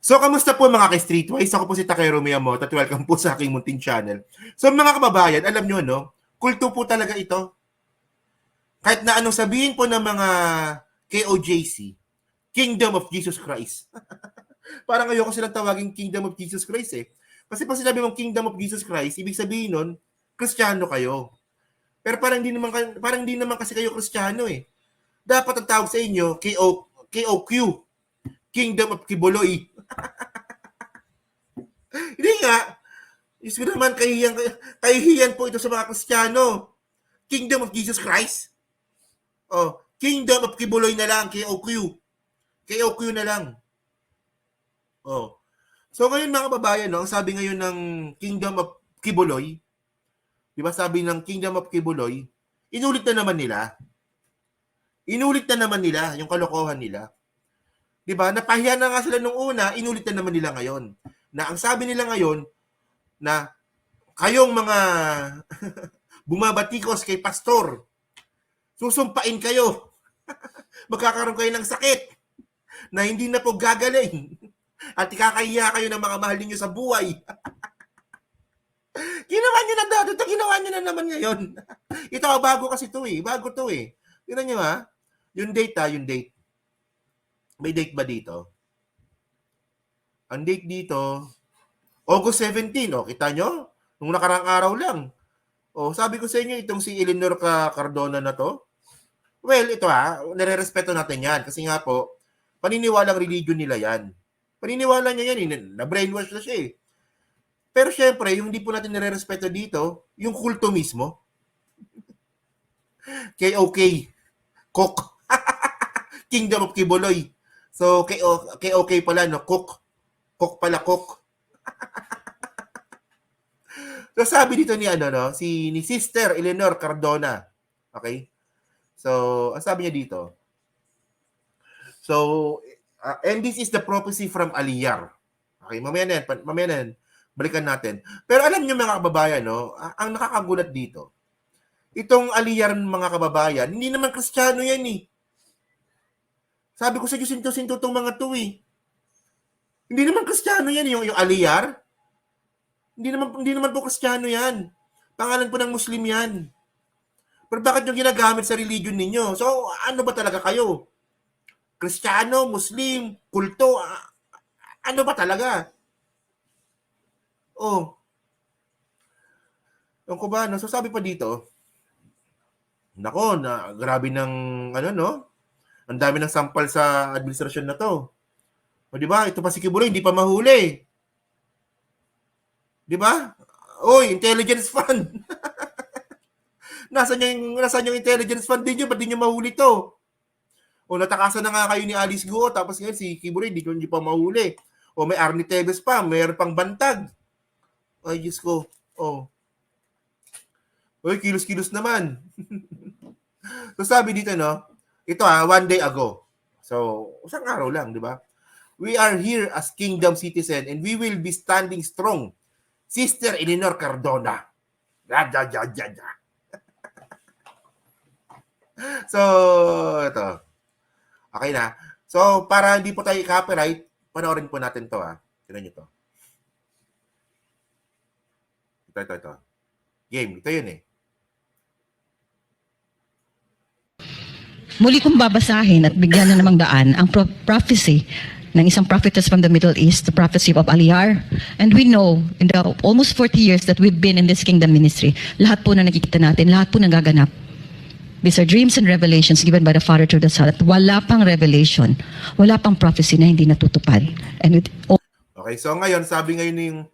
So, kamusta po mga ka-Streetwise? Ako po si Takero Miyamoto at welcome po sa aking munting channel. So, mga kababayan, alam nyo, no? Kulto po talaga ito. Kahit na anong sabihin po ng mga KOJC, Kingdom of Jesus Christ. Parang ayoko silang tawagin Kingdom of Jesus Christ eh. Kasi pag sinabi mong Kingdom of Jesus Christ, ibig sabihin nun, Kristiyano kayo. Pero parang hindi naman kasi kayo Kristiyano eh. Dapat ang tawag sa inyo, KOQ, Kingdom of Kibuloy. Hindi nga. Diyos ko naman, kahihiyan po ito sa mga Kristiyano. Kingdom of Jesus Christ. Oh, Kingdom of Kibuloy na lang, KOQ. KOQ na lang. Oh. So ngayon mga kababayan, no, ang sabi ngayon ng Kingdom of Kibuloy, di ba sabi ng Kingdom of Kibuloy, inulit na naman nila. Inulit na naman nila yung kalokohan nila. Di ba? Napahiya na nga sila nung una, inulit na naman nila ngayon. Na ang sabi nila ngayon, na kayong mga bumabatikos kay pastor, susumpain kayo. Magkakaroon kayo ng sakit na hindi na po gagaling. At ikakahiya kayo ng mga mahal ninyo sa buhay. Ginawa nyo na dati, ito ginawa nyo na naman ngayon. Ito, bago kasi ito eh. Bago to eh. Tignan nyo ha. Yung date ha, yung date. May date ba dito? Ang date dito, August 17. O, kita nyo? Nung nakarang araw lang. O, sabi ko sa inyo, itong si Eleanor Cardona na to, well, ito ha, nare-respeto natin yan. Kasi nga po, paniniwalang religion nila yan. Paniniwala niya yan, na-brainwash na siya eh. Pero syempre, yung hindi po natin nare-respeto dito, yung kulto mismo. KOK, Cook, Kingdom of Kibuloy. So, KOK pala, no? Cook pala, Cook. So, sabi dito ni, ni Sister Eleanor Cardona. Okay? So, ang sabi niya dito. So, and this is the prophecy from Aliyar. Okay, mamaya na yan. Balikan natin. Pero alam niyo mga kababayan, no, ang nakakagulat dito, itong Aliyar mga kababayan, hindi naman Kristiyano yan eh. Sabi ko sa inyo, sinto-sinto itong mga to eh. Hindi naman Kristiyano yan, yung Aliyar. Hindi naman po Kristiyano yan. Pangalan po ng Muslim yan. Pero bakit yung ginagamit sa religion ninyo? So, ano ba talaga kayo? Kristiyano, Muslim, kulto, ano ba talaga? Oh. Yung ko ba, no? So sabi pa dito, nako, na grabe ng, ang dami ng sampal sa administrasyon na to. O di ba? Ito pa si Kibuloy, hindi pa mahuli. Di ba? Oy, intelligence fund. Nasaan yung intelligence fund din nyo? Ba't di nyo mahuli to? O natakasan na nga kayo ni Alice Guo, tapos ngayon si Kibuloy, hindi pa mahuli. O may Arnie Tevez pa, mayroon pang bantag. Ay, Diyos ko. Oh. Uy, kilos-kilos naman. So sabi dito, no? Ito one day ago. So, isang araw lang, di ba? We are here as kingdom citizen and we will be standing strong. Sister Eleanor Cardona. So, ito. Okay na. So, para hindi po tayo copyright, panoorin po natin to Tignan nyo to. Ito. Game. Ito yun eh. Muli kong babasahin at bigyan na namang daan ang prophecy ng isang prophetess from the Middle East, the prophecy of Aliyar. And we know, in the almost 40 years that we've been in this kingdom ministry, lahat po na nakikita natin, lahat po nagaganap. These are dreams and revelations given by the Father through the Son. At wala pang revelation, wala pang prophecy na hindi natutupad. And okay, so ngayon, sabi ngayon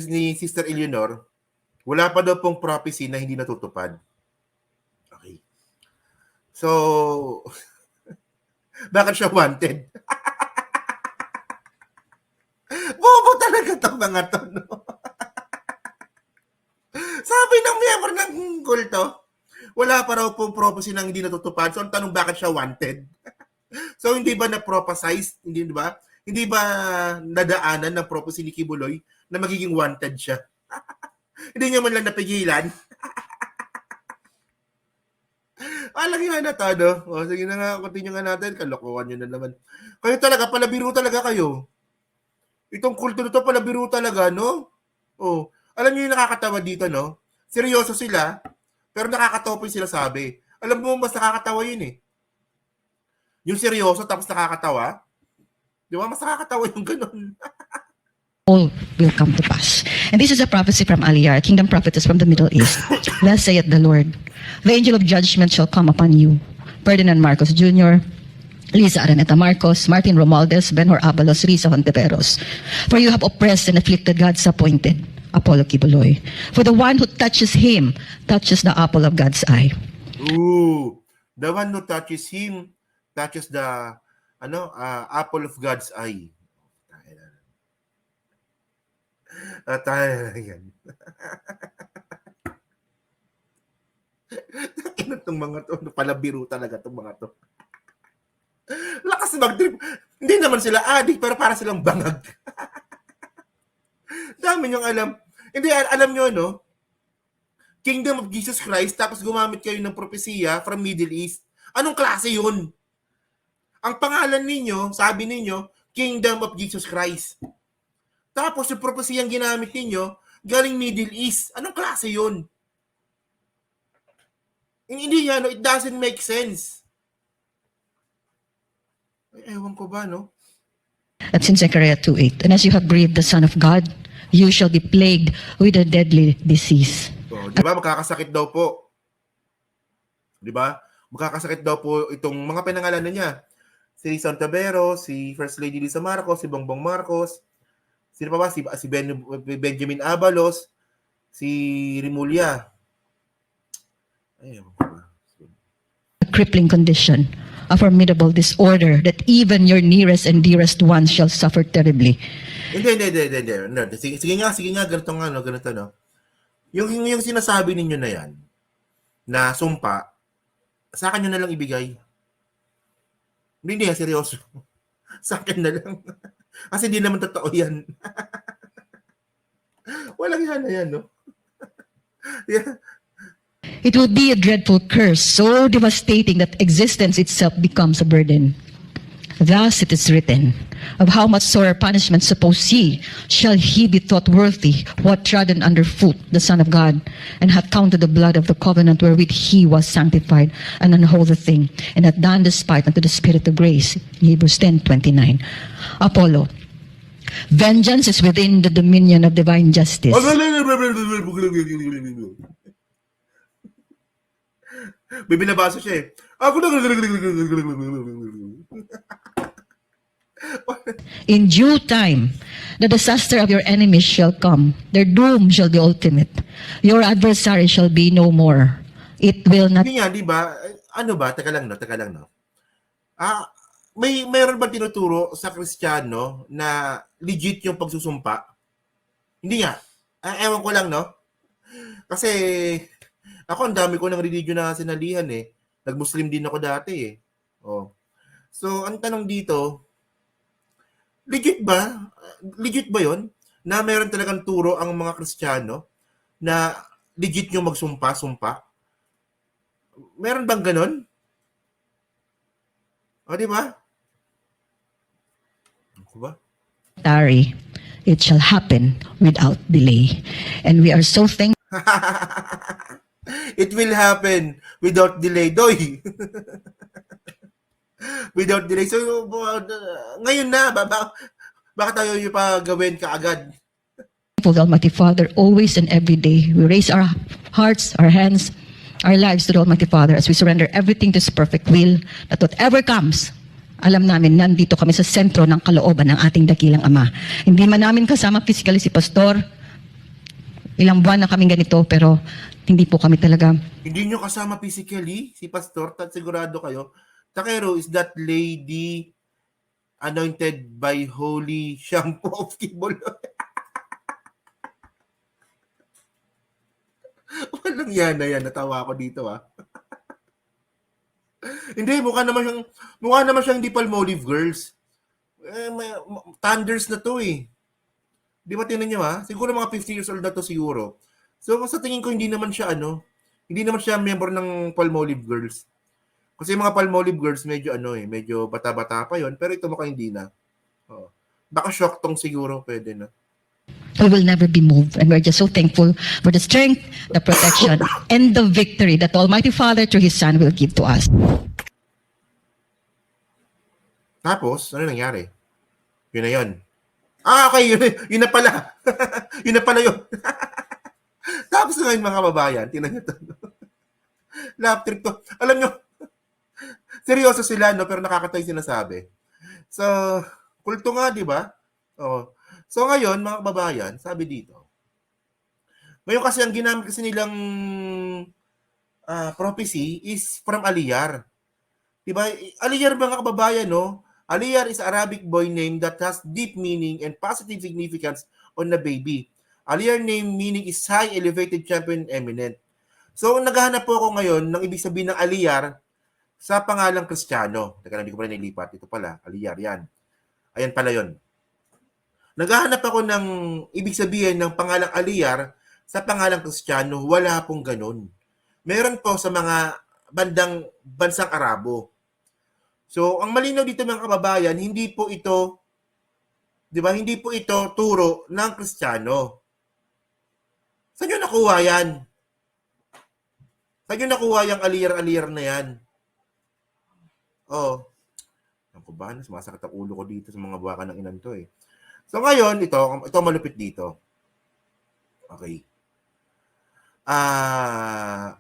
ni Sister Eleanor, wala pa daw pong prophecy na hindi natutupad. Okay. So, bakit siya wanted? Bobo talaga itong mga to, no? Sabi ng miyembro ng kulto, wala pa raw pong prophecy na hindi natutupad. So, ang tanong, bakit siya wanted? So, hindi ba na-prophesize? Hindi ba? Hindi ba nadaanan ng prophecy ni Kibuloy na magiging wanted siya? Hindi niya man lang napigilan. Lagi nga na to, no? O, sige na nga, continue nga natin. Kalokohan nyo na naman. Kayo talaga, palabiro talaga kayo. Itong kulto na to pala biro talaga, no? Oh, alam niyo yung nakakatawa dito, no? Seryoso sila, pero nakakatawa po yung sinasabi. Alam mo, mas nakakatawa yun eh. Yung seryoso tapos nakakatawa. Di ba? Mas nakakatawa yung ganun. all will come to pass. And this is a prophecy from Aliyar, kingdom prophetess from the Middle East. Thus saith the Lord, the angel of judgment shall come upon you. Ferdinand Marcos Jr., Lisa Araneta Marcos, Martin Romualdez, Benhor Abalos, Risa Hontiveros. For you have oppressed and afflicted God's appointed, Apollo Kibuloy. For the one who touches him touches the apple of God's eye. Ooh, the one who touches him touches the apple of God's eye. Tayo yan. Itong mga to, palabiro talaga itong mga to. Lakas mag-trip. Hindi naman sila addict, pero para silang bangag. Dami niyong alam. Hindi, alam nyo, no? Kingdom of Jesus Christ, tapos gumamit kayo ng propesiya from Middle East. Anong klase yun? Ang pangalan ninyo, sabi ninyo, Kingdom of Jesus Christ. Tapos yung propesiyang ginamit ninyo, galing Middle East. Anong klase yun? Hindi nga, no? It doesn't make sense. Ewan ko ba, no? That's in Zechariah 2:8. And as you have grieved the Son of God, you shall be plagued with a deadly disease. So, di ba, makakasakit daw po. Di ba? Makakasakit daw po itong mga pinangalanan niya. Si Santa Vero, si First Lady Lisa Marcos, si Bongbong Marcos, sino pa ba? Si Benjamin Abalos, si Rimulya. Ayun. A crippling condition, a formidable disorder that even your nearest and dearest ones shall suffer terribly. Hindi. Sige nga, ganito nga, no, ganito, no. Yung sinasabi ninyo na yan, na sumpa, sa akin nyo na lang ibigay. Hindi, seryoso. Sa akin na lang. Kasi hindi naman totoo yan. Walang yan na yan, no? Yeah. It will be a dreadful curse, so devastating that existence itself becomes a burden. Thus it is written, of how much sorer punishment suppose ye shall he be thought worthy, who hath trodden under foot the Son of God, and hath counted the blood of the covenant wherewith he was sanctified an unholy thing, and hath done despite unto the Spirit of grace. Hebrews 10:29. Apollo, vengeance is within the dominion of divine justice. May binabasa siya eh. Ako na. In due time, the disaster of your enemies shall come. Their doom shall be ultimate. Your adversary shall be no more. It will not... Hindi nga, di ba? Ano ba? Teka lang, no? Mayroon ba tinuturo sa Kristiyano na legit yung pagsusumpa? Hindi nga. Ewan ko lang, no? Kasi ako, ang dami ko ng religion na sinalihan eh. Nag-Muslim din ako dati eh. Oh. So, ang tanong dito, legit ba? Legit ba yon na meron talagang turo ang mga Kristiyano na legit yung magsumpa-sumpa? Meron bang ganon? O, di ba? Ako ba? Tarry, it shall happen without delay. And we are so thankful. It will happen without delay. Doy! Without delay. So, ngayon na, baka tayo yung gawin kaagad? For the Almighty Father, always and every day, we raise our hearts, our hands, our lives to the Almighty Father as we surrender everything to His perfect will, that whatever comes, alam namin, nandito kami sa sentro ng kalooban ng ating dakilang Ama. Hindi man namin kasama physically si Pastor, ilang buwan na kaming ganito, pero hindi po kami talaga. Hindi nyo kasama physically si Pastor, sigurado kayo. Takero is that lady anointed by holy shampoo of Kibuloy. Walang yan na yan. Natawa ako dito Hindi, mukha naman siyang hindi Palmolive Girls. Thunders na to eh. Di ba tinan nyo Siguro mga 50 years old na to siguro. So sa tingin ko hindi naman siya member ng Palmolive Girls. Kasi mga Palmolive Girls medyo medyo bata-bata pa yon, pero ito mukhang hindi na. Oh. Baka shock tong siguro, pwede na. We will never be moved, and we're just so thankful for the strength, the protection, and the victory that Almighty Father through His Son will give to us. Tapos, ano nangyari? Yun na yun. Okay, yun na pala. Yun na pala yun. Tapos ngayon mga kababayan, tingnan nyo to. Lap trip to. Alam nyo, seryoso sila, no? Pero nakakatawa yung sinasabi. So, kulto nga, di ba? Oh. So ngayon, mga kababayan, sabi dito, ngayon kasi ang ginamit kasi nilang prophecy is from Aliyar. Diba? Aliyar mga kababayan, no? Aliyar is Arabic boy name that has deep meaning and positive significance on the baby. Aliyar name meaning is high, elevated, champion, eminent. So, naghahanap po ako ngayon ng ibig sabihin ng Aliyar sa pangalang Kristiyano. Teka, hindi ko pala nilipat. Ito pala, Aliyar, yan. Ayan pala yun. Naghahanap ako ng ibig sabihin ng pangalang Aliyar sa pangalang Kristiyano. Wala pong ganun. Meron po sa mga bansang Arabo. So, ang malinaw dito mga kababayan, hindi po ito, di ba, hindi po ito turo ng Kristiyano. Saan nyo nakuha yan? Saan nyo nakuha yung Aliyar na yan? Oh. Ang kubahan, sumasakit ang ulo ko dito sa mga buwakan ng inan to eh. So ngayon, ito malupit dito. Okay.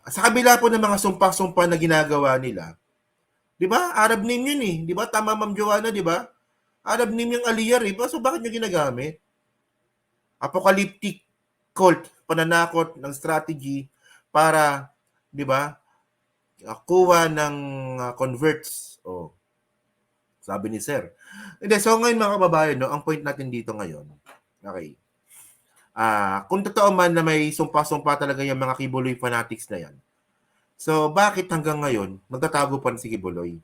Sa kabila po ng mga sumpa-sumpa na ginagawa nila, di ba? Arab name yun eh. Di ba? Tama, Ma'am Joanna, di ba? Arab name yung Aliyar eh. So bakit nyo ginagamit? Apocalyptic cult, pananakot ng strategy para, di ba, kuha ng converts. Oh. Sabi ni Sir. Hindi, so ngayon mga kababayan, no, ang point natin dito ngayon, okay, kung totoo man na may sumpa-sumpa talaga yung mga Kibuloy fanatics na yan, so bakit hanggang ngayon, magtatago pa si Kibuloy?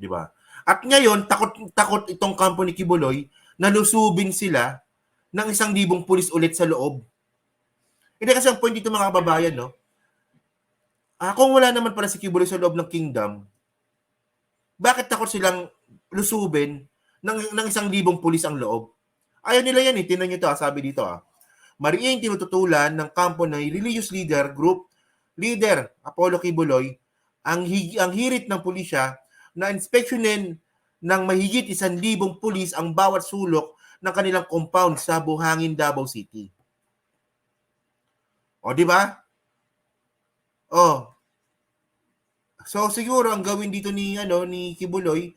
Di ba? At ngayon, takot itong kampo ni Kibuloy na lusubin sila ng 1,000 pulis ulit sa loob. Hindi kasi ang point dito mga kababayan, no, kung wala naman pala si Kibuloy sa loob ng kingdom, bakit takot silang lusubin ng 1,000 pulis ang loob? Ayaw nila yan eh. Tingnan nyo ito, sabi dito. Mariing tinututulan ng kampo ng religious leader Apollo Kibuloy ang hirit ng pulisya na inspeksyonin ng mahigit 1,000 pulis ang bawat sulok ng kanilang compound sa Buhangin, Davao City. O, di ba? O, so siguro ang gawin dito ni Kibuloy,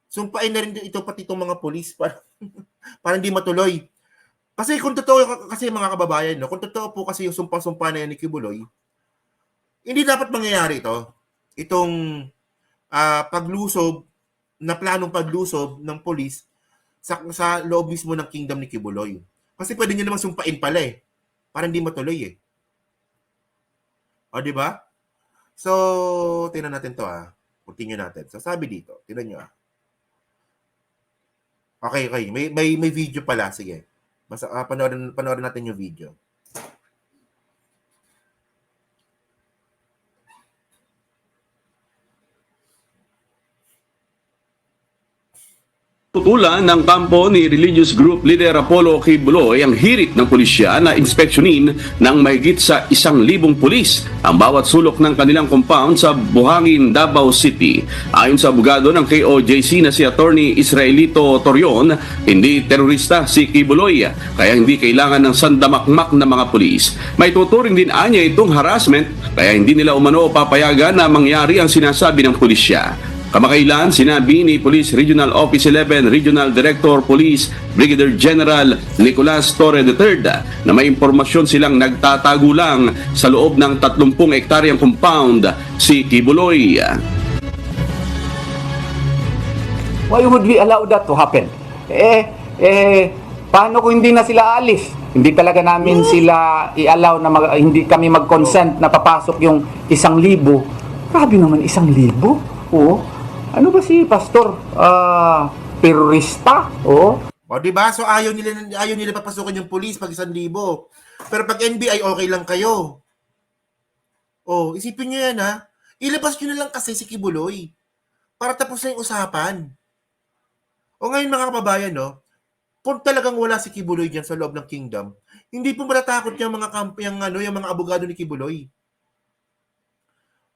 sumpain na rin ito pati itong mga pulis para hindi matuloy. Kasi kung totoo kasi mga kababayan, no, kung totoo po kasi yung sumpa-sumpa na yan ni Kibuloy, hindi dapat mangyayari ito. Itong paglusob na planong paglusob ng pulis sa loob mismo ng kingdom ni Kibuloy. Kasi pwede niya namang sumpain pala eh. Para hindi matuloy eh. O, di ba? So, tingnan natin to continue natin. So, sabi dito, tingnan nyo Okay. May video pala. Sige. Panoorin natin yung video. Tutulan ng kampo ni religious group leader Apollo Kibuloy ang hirit ng pulisya na inspeksyonin ng mahigit sa 1,000 pulis ang bawat sulok ng kanilang compound sa Buhangin, Davao City. Ayon sa abogado ng KOJC na si Attorney Israelito Torion, hindi terorista si Kibuloy kaya hindi kailangan ng sandamakmak na mga pulis. May tuturing din anya itong harassment kaya hindi nila umano papayagan na mangyari ang sinasabi ng pulisya. Kamakailan, sinabi ni Police Regional Office 11 Regional Director Police Brigadier General Nicolas Torre III na may impormasyon silang nagtatago lang sa loob ng 30 hektaryang compound si Kibuloy. Why would we allow that to happen? Paano kung hindi na sila alis? Hindi talaga namin sila i-allow na hindi kami mag-consent na papasok yung 1,000. Grabe naman 1,000. Oo. Ano ba si Pastor? Terorista? Oo. O, di ba? So, ayaw nila papasukin yung police pag 1,000. Pero pag NBI, okay lang kayo. O, isipin nyo yan, Ilabas nyo na lang kasi si Kibuloy para tapos na yung usapan. O ngayon mga kababayan, no, kung talagang wala si Kibuloy diyan sa loob ng kingdom, hindi po matatakot yung mga yung mga abogado ni Kibuloy.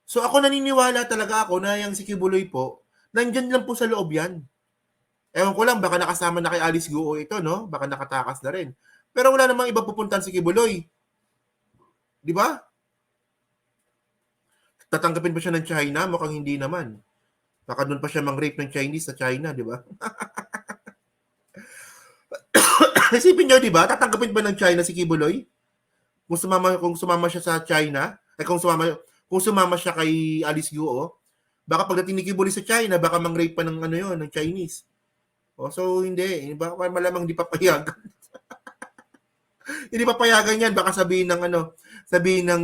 So ako naniniwala talaga ako na yung si Kibuloy po, nandyan lang po sa loob yan. Ewan ko lang, baka nakasama na kay Alice Guo ito, no? Baka nakatakas na rin. Pero wala namang iba pupuntahan si Kibuloy. Di ba? Tatanggapin ba siya ng China? Mukhang hindi naman. Baka doon pa siya mang-rape ng Chinese sa China, di ba? Isipin nyo, di ba? Tatanggapin ba ng China si Kibuloy? Kung sumama siya sa China, kung sumama siya kay Alice Guo, baka pagdating ni Kibuloy sa China, baka mang-rape pa ng ng Chinese. So hindi, baka malamang hindi papayagan. Hindi papayagan yan, baka sabihin ng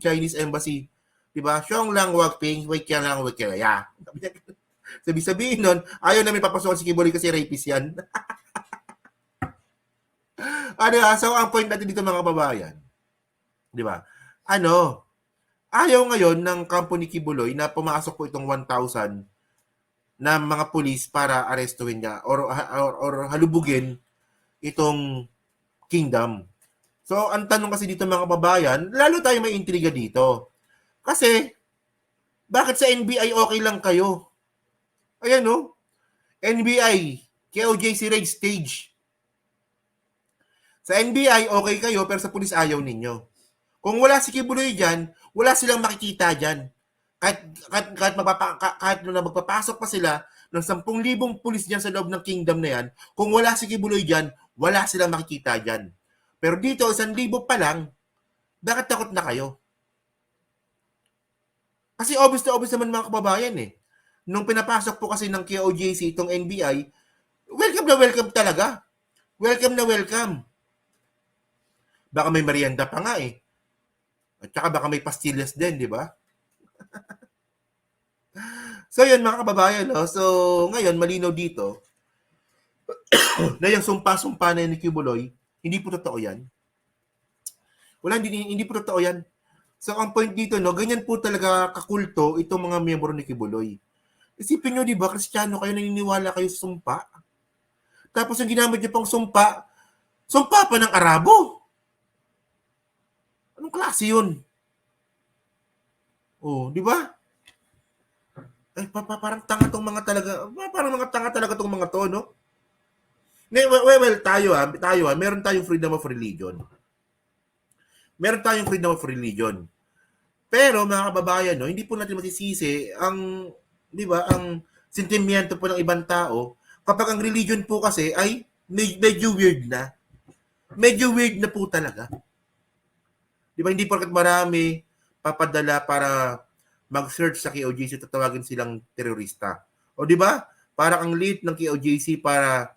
Chinese embassy, 'di ba? Siyong lang wag ping, wait ka lang, wait ka ya. Sabihin nun, ayaw namin papasokan si Kibuloy kasi rapist yan. So ang point natin dito mga kababayan, 'di ba? Ayaw ngayon ng kampo ni Kibuloy na pumasok po itong 1,000 na mga pulis para arestuhin niya or halubugin itong kingdom. So, ang tanong kasi dito mga kababayan, lalo tayo may intriga dito. Kasi, bakit sa NBI okay lang kayo? Ayan no? NBI, KOJC raid stage. Sa NBI, okay kayo, pero sa pulis ayaw ninyo. Kung wala si Kibuloy dyan, wala silang makikita dyan. Kahit magpapasok pa sila ng 10,000 pulis dyan sa loob ng kingdom na yan, kung wala si Kibuloy dyan, wala silang makikita dyan. Pero dito, 1,000 pa lang, bakit takot na kayo? Kasi obvious na obvious naman mga kababayan eh. Nung pinapasok po kasi ng KOJC itong NBI, welcome na welcome talaga. Welcome na welcome. Baka may merienda pa nga eh. At saka baka may pastillas din, di ba? So yun mga kababayan, no? So ngayon malinaw dito na yung sumpa-sumpa na ni Kibuloy, hindi po totoo yan. Hindi po totoo yan. So ang point dito, no, ganyan po talaga kakulto itong mga miyembro ni Kibuloy. Isipin nyo, di ba, Kristiyano kayo, naniniwala kayo sa sumpa. Tapos yung ginamit niyo pang sumpa pa ng Arabo. Anong klase yun? Oh, di ba? Ay, parang tanga tong mga talaga. Parang mga tanga talaga tong mga to, no? Well, tayo, meron tayong freedom of religion. Meron tayong freedom of religion. Pero mga kababayan, no, hindi po natin masisisi ang, di ba, ang sentimiento po ng ibang tao kapag ang religion po kasi ay medyo weird na. Medyo weird na po talaga. Di ba, hindi porkat marami papadala para mag-search sa KOJC, tatawagin silang terorista. O di ba? Parang ang lead ng KOJC para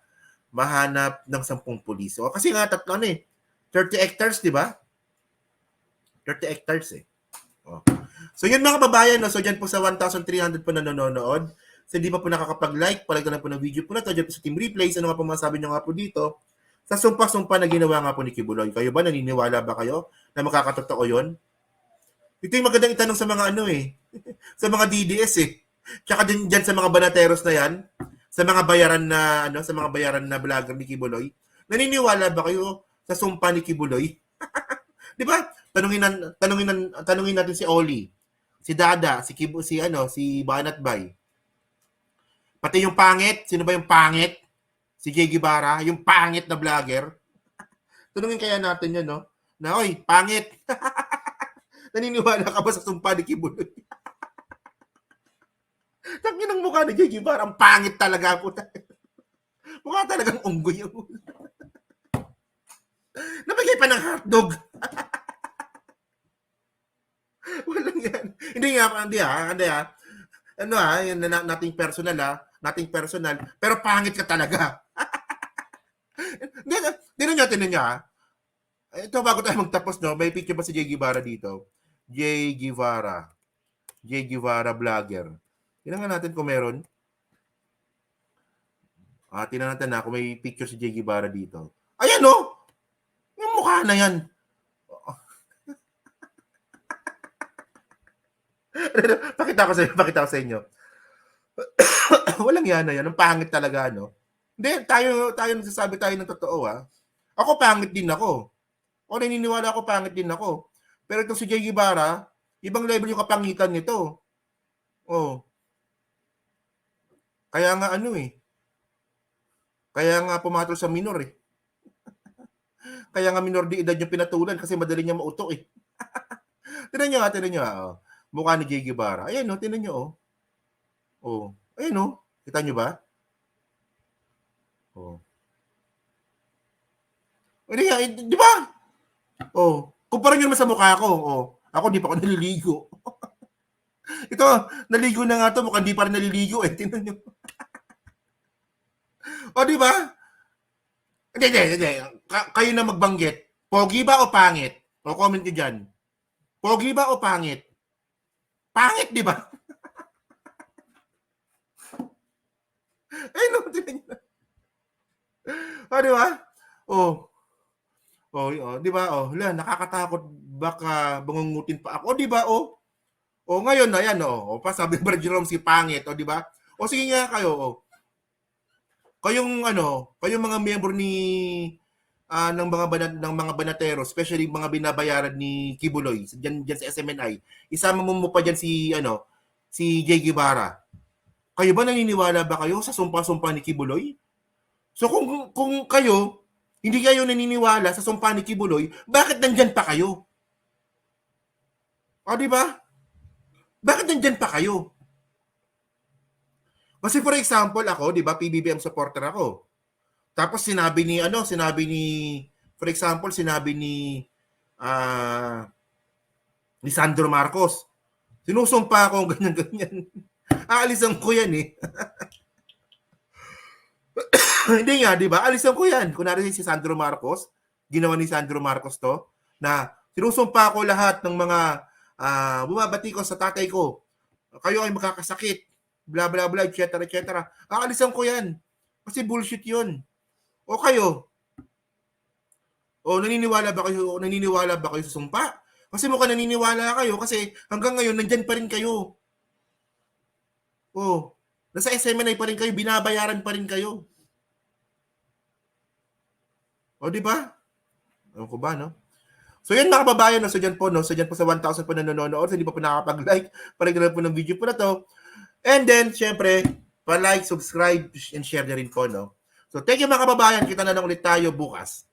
mahanap ng 10 pulis. O kasi nga 30 hectares, di ba? 30 hectares eh. O. So yun mga kababayan, no? So dyan po sa 1,300 po na nanonood. So hindi pa po nakakapag-like, palike na po ng video po na to. Dyan po sa Team Replays, ano nga po masabi nyo nga po dito? Sa sumpa-sumpa na ginawa nga po ni Kibuloy. Kayo ba? Naniniwala ba kayo na makakatotoo yun? Ito yung magandang itanong sa mga sa mga DDS eh. Tsaka din dyan sa mga banateros na yan, sa mga bayaran na vlogger ni Kibuloy. Naniniwala ba kayo sa sumpa ni Kibuloy? 'Di ba? Tanungin natin si Oli, si Dada, si Banat Bay. Pati yung pangit, sino ba yung pangit? Si Jay Guevara, yung pangit na vlogger. Tanungin kaya natin 'yon, no? Na, oy, pangit. Naniniwala ka ba sa sumpa ni Kibuloy? Tangin ang mukha ni Jay Guevara, ang pangit talaga ako. Mukha talagang unggoy yung nabigay pa ng hotdog. Walang yan. Hindi ha. Yan nating personal, pero pangit ka talaga. Tinan nyo ha. Ito bago tayo magtapos, no, may picture ba si Jay Guevara dito? Jay Guevara vlogger. Tingnan nga natin kung meron. Tingnan natin na kung may picture si Jay Guevara dito. Ayan no! Yung mukha na yan. Pakita ko sa inyo. Walang yan na yan. Ang pangit talaga, no? Hindi, tayo nagsasabi tayo ng totoo, ha. Ako pangit din ako. O naniniwala ako pangit din ako. Pero itong si Jay Guevara, ibang level yung kapangitan nito. Oh. Kaya nga Kaya nga pumatol sa minor eh. Kaya nga minor de edad yung pinatulan kasi madali niya mauto eh. Tingnan nyo oh. Mukha ni Jay Guevara. Ayan oh, tingnan nyo oh. Oh. Ayan oh. Kita nyo ba? Oh. Di ba? Oh. Kumpara nyo naman sa mukha ko. Oh. Ako di pa ako naliligo. Ito, naligo na nga to. Mukhang di pa rin naliligo eh. Tingnan nyo. O, di ba? Hindi. Kayo na magbanggit. Pogi ba o pangit? O, comment nyo dyan. Pogi ba o pangit? Pangit, di ba? No, tingnan nyo. O, di ba? Di ba? Nakakatakot. Baka bangungutin pa ako. O, di ba? Ngayon na yan. Pa sabi ni Jerome si pangit. O, di ba? O, sige nga kayo. Kayong mga miyembro ng mga banatero, especially mga binabayaran ni Kibuloy diyan sa SMNI. Isama mo pa diyan si Jay Guevara. Kayo ba naniniwala ba kayo sa sumpa-sumpa ni Kibuloy? So kung kayo hindi kayo naniniwala sa sumpa ni Kibuloy, bakit nandiyan pa kayo? O di ba? Bakit nandiyan pa kayo? Kasi for example ako, 'di ba, PBBM supporter ako. Tapos sinabi ni Sandro Marcos. Sinusumpa ako ganyan. Aalisan ko 'yan eh. Hindi nga, 'di ba? Alisan ko 'yan. Kunwari si Sandro Marcos, ginawa ni Sandro Marcos 'to na sinusumpa ko lahat ng mga bumabati ko sa tatay ko. Kayo ay makakasakit. Bla bla bla, etc. Aalisan ko 'yan. Kasi bullshit 'yun. O kayo? Naniniwala ba kayo sa sumpa? Kasi mukhang naniniwala kayo kasi hanggang ngayon nandiyan pa rin kayo. Nasa SMNI pa rin kayo, binabayaran pa rin kayo. Di ba? Ano ko ba, no? So yan mga kababayan, so dyan po sa 1,000 po na nanonood, so hindi pa po nakakapag-like, parang po ng video po na to. And then, syempre, pa-like, subscribe, and share na rin po, no? So, thank you mga kababayan. Kita na lang ulit tayo bukas.